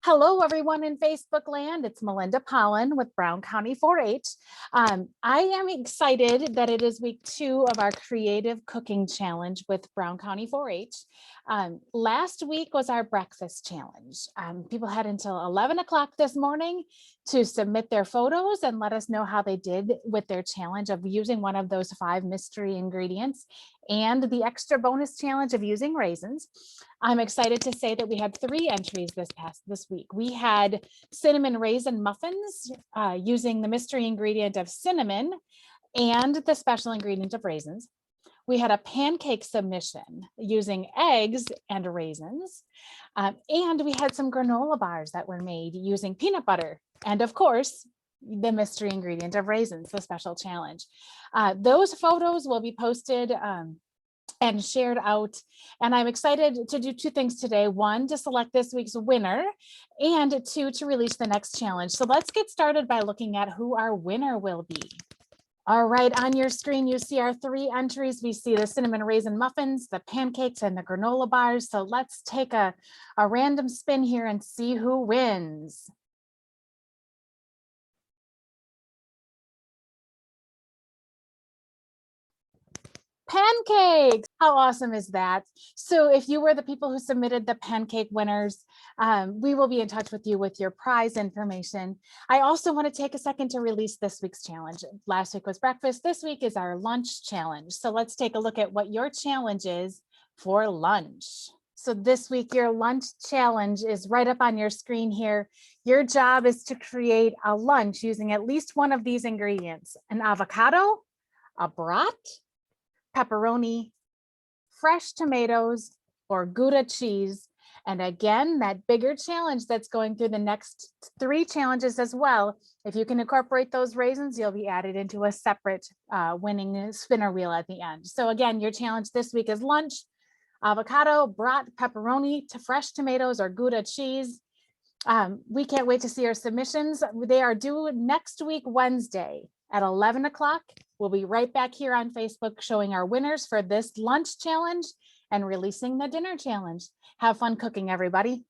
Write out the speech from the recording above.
Hello, everyone in Facebook land. It's Melinda Pollen with Brown County 4-H. I am excited that it is week 2 of our Creative Cooking Challenge with Brown County 4-H. Last week was our breakfast challenge. People had until 11 o'clock this morning to submit their photos and let us know how they did with their challenge of using one of those 5 mystery ingredients and the extra bonus challenge of using raisins. I'm excited to say that we had 3 entries this week. We had cinnamon raisin muffins using the mystery ingredient of cinnamon and the special ingredient of raisins. We had a pancake submission using eggs and raisins. And we had some granola bars that were made using peanut butter. And of course, the mystery ingredient of raisins, the special challenge. Those photos will be posted and shared out. And I'm excited to do 2 things today. 1, to select this week's winner, and 2, to release the next challenge. So let's get started by looking at who our winner will be. All right, on your screen, you see our 3 entries. We see the cinnamon raisin muffins, the pancakes, and the granola bars. So let's take a random spin here and see who wins. Pancakes. How awesome is that? So if you were the people who submitted the pancake winners, we will be in touch with you with your prize information. I also want to take a second to release this week's challenge. Last week was breakfast. This week is our lunch challenge. So let's take a look at what your challenge is for lunch. So this week, your lunch challenge is right up on your screen here. Your job is to create a lunch using at least one of these ingredients: an avocado, a brat, pepperoni, fresh tomatoes, or Gouda cheese. And again, that bigger challenge that's going through the next 3 challenges as well. If you can incorporate those raisins, you'll be added into a separate winning spinner wheel at the end. So again, your challenge this week is lunch: avocado, brat, pepperoni, to fresh tomatoes, or Gouda cheese. We can't wait to see your submissions. They are due next week, Wednesday at 11 o'clock. We'll be right back here on Facebook showing our winners for this lunch challenge and releasing the dinner challenge. Have fun cooking, everybody.